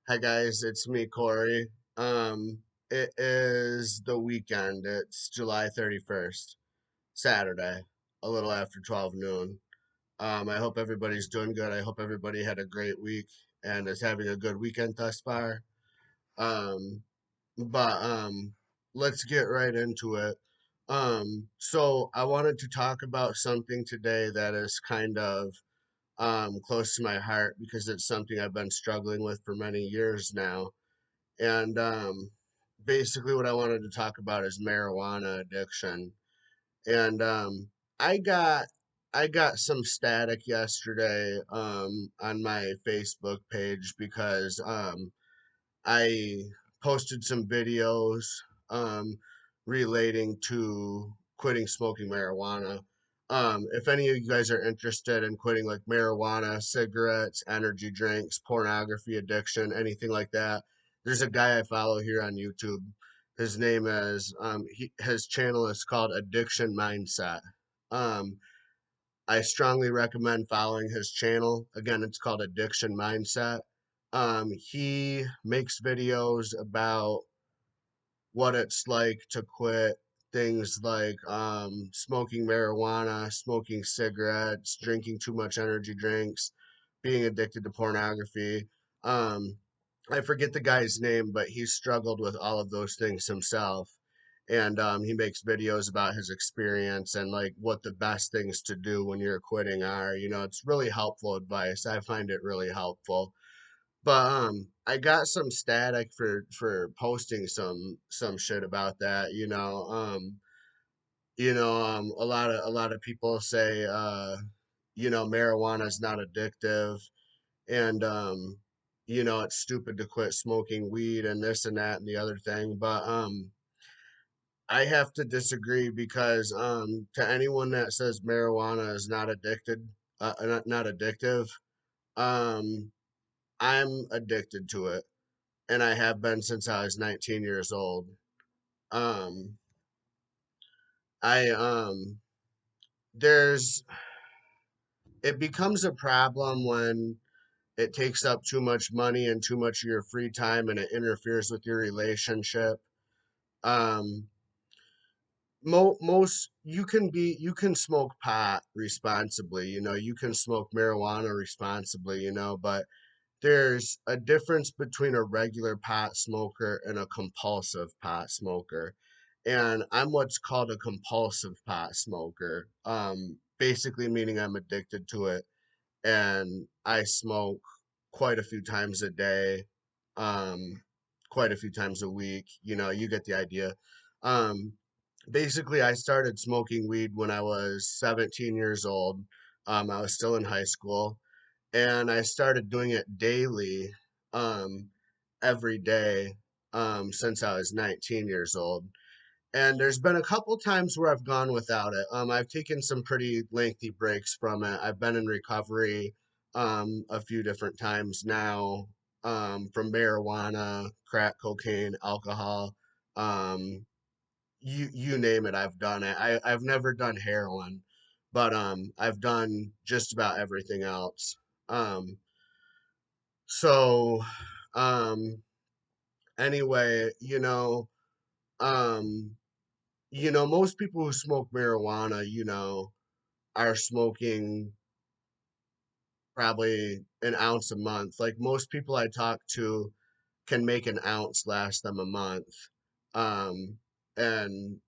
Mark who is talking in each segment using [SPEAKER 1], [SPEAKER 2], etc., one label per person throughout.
[SPEAKER 1] Hi guys, it's me, Corey. It is the weekend. It's July 31st, Saturday, a little after 12 noon. I hope everybody's doing good. I hope everybody had a great week and is having a good weekend thus far. Um, but let's get right into it. So I wanted to talk about something today that is kind of close to my heart because it's something I've been struggling with for many years now. And basically, what I wanted to talk about is marijuana addiction. And I got I got some static yesterday on my Facebook page because I posted some videos um, relating to quitting smoking marijuana. If any of you guys are interested in quitting like marijuana, cigarettes, energy drinks, pornography addiction, anything like that, there's a guy I follow here on YouTube. His name is his channel is called Addiction Mindset. Um, I strongly recommend following his channel. Again, it's called Addiction Mindset. He makes videos about what it's like to quit things like smoking marijuana, smoking cigarettes, drinking too much energy drinks, being addicted to pornography. Um, I forget the guy's name, but he's struggled with all of those things himself. And he makes videos about his experience and like what the best things to do when you're quitting are. It's really helpful advice. I find it really helpful. But I got some static for posting some shit about that. A lot of people say marijuana is not addictive, and it's stupid to quit smoking weed and this and that and the other thing. But I have to disagree because to anyone that says marijuana is not not addictive, um I'm addicted to it, and I have been since I was 19 years old. Um, I there's it becomes a problem when it takes up too much money and too much of your free time, and it interferes with your relationship. Um, most you can smoke pot responsibly. You can smoke marijuana responsibly. But there's a difference between a regular pot smoker and a compulsive pot smoker. And I'm what's called a compulsive pot smoker. Basically meaning I'm addicted to it and I smoke quite a few times a day, um, quite a few times a week. You get the idea. Um, Basically, I started smoking weed when I was 17 years old. I was still in high school, and I started doing it daily, um, every day, since I was 19 years old. And there's been a couple times where I've gone without it. I've taken some pretty lengthy breaks from it. I've been in recovery, a few different times now, from marijuana, crack cocaine, alcohol, um, you name it, I've done it. I've never done heroin, but I've done just about everything else. Um, so, um, anyway, um, most people who smoke marijuana, are smoking probably an ounce a month. Like most people I talk to can make an ounce last them a month. Um, and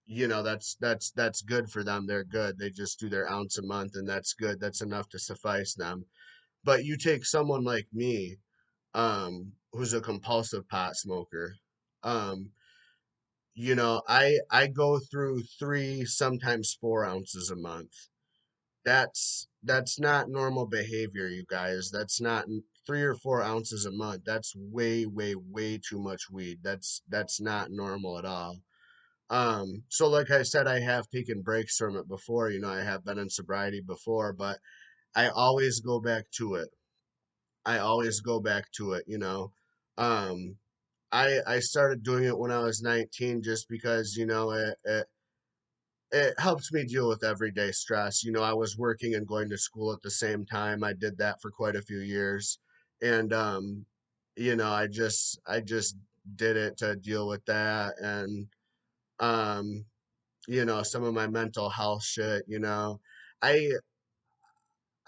[SPEAKER 1] that's good for them. They're good. They just do their ounce a month, and that's good. That's enough to suffice them. But you take someone like me, who's a compulsive pot smoker. Um, I go through 3, sometimes 4 ounces a month. That's not normal behavior, you guys. That's not 3 or 4 ounces a month. That's way, way, way too much weed. That's not normal at all. So like I said, I have taken breaks from it before. I have been in sobriety before, but I always go back to it. I always go back to it. Um, I started doing it when I was 19 just because, it helps me deal with everyday stress. I was working and going to school at the same time. I did that for quite a few years. and I just did it to deal with that, and um some of my mental health shit. I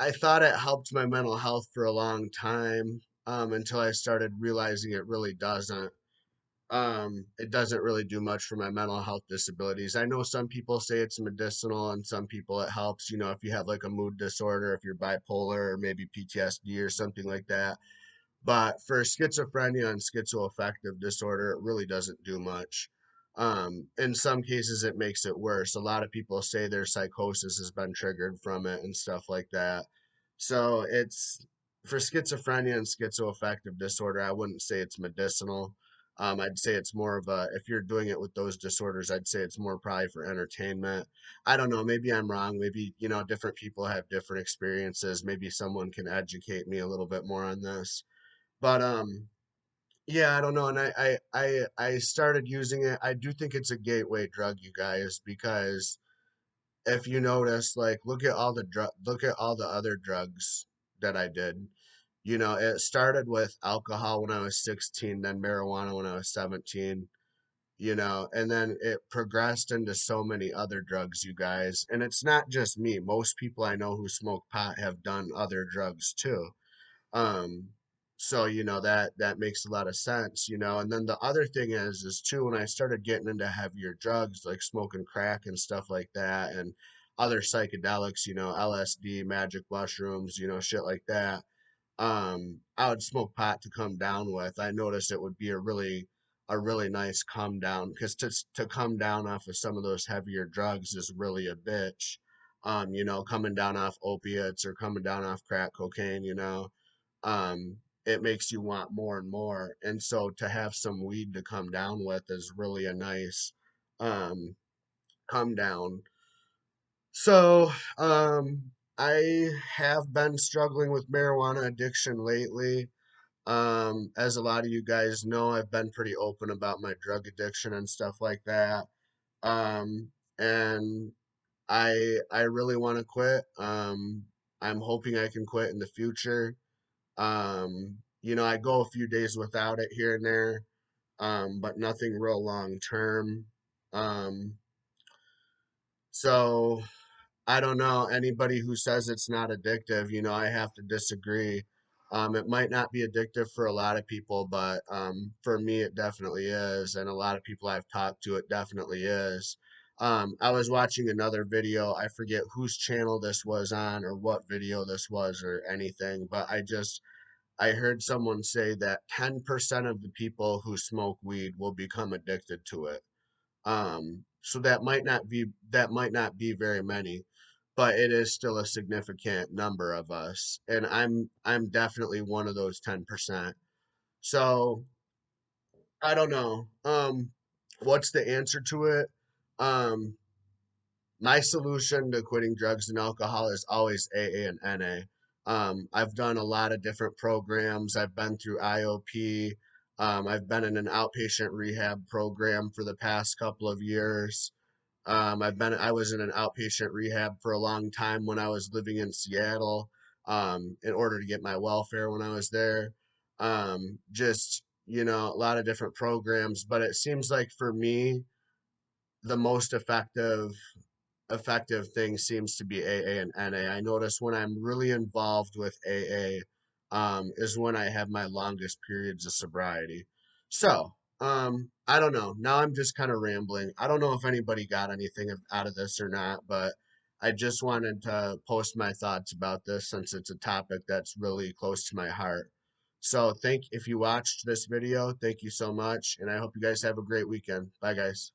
[SPEAKER 1] I thought it helped my mental health for a long time, until I started realizing it really doesn't. It doesn't really do much for my mental health disabilities. I know some people say it's medicinal and some people it helps, if you have like a mood disorder, if you're bipolar or maybe PTSD or something like that. But for schizophrenia and schizoaffective disorder, it really doesn't do much. In some cases, it makes it worse. A lot of people say their psychosis has been triggered from it and stuff like that. So it's for schizophrenia and schizoaffective disorder, I wouldn't say it's medicinal. I'd say it's more of a, if you're doing it with those disorders, I'd say it's more probably for entertainment. I don't know. Maybe I'm wrong. Maybe, different people have different experiences. Maybe someone can educate me a little bit more on this. But yeah, I don't know. And I started using it. I do think it's a gateway drug, you guys, because if you notice, like look at all the other drugs that I did. It started with alcohol when I was 16, then marijuana when I was 17, and then it progressed into so many other drugs, you guys. And it's not just me. Most people I know who smoke pot have done other drugs too. Um, so that makes a lot of sense. And then the other thing is too, when I started getting into heavier drugs like smoking crack and stuff like that, and other psychedelics, LSD, magic mushrooms, shit like that. I would smoke pot to come down with. I noticed it would be a really nice come down, because to come down off of some of those heavier drugs is really a bitch. Coming down off opiates or coming down off crack cocaine, um, it makes you want more and more. And so to have some weed to come down with is really a nice um, come down. So I have been struggling with marijuana addiction lately. As a lot of you guys know, I've been pretty open about my drug addiction and stuff like that. And I really want to quit. I'm hoping I can quit in the future. I go a few days without it here and there, but nothing real long term. Um, so I don't know. Anybody who says it's not addictive, I have to disagree. It might not be addictive for a lot of people, but for me, it definitely is. And a lot of people I've talked to, it definitely is. I was watching another video. I forget whose channel this was on or what video this was or anything, but I heard someone say that 10% of the people who smoke weed will become addicted to it. So that might not be very many, but it is still a significant number of us, and I'm definitely one of those 10%. So I don't know. What's the answer to it? Um, my solution to quitting drugs and alcohol is always AA and NA. I've done a lot of different programs. I've been through IOP. I've been in an outpatient rehab program for the past couple of years. I was in an outpatient rehab for a long time when I was living in Seattle, in order to get my welfare when I was there. Just, a lot of different programs, but it seems like for me, the most effective thing seems to be AA and NA. I notice when I'm really involved with AA, is when I have my longest periods of sobriety. So, I don't know. Now I'm just kind of rambling. I don't know if anybody got anything out of this or not, but I just wanted to post my thoughts about this since it's a topic that's really close to my heart. So, if you watched this video, thank you so much, and I hope you guys have a great weekend. Bye, guys.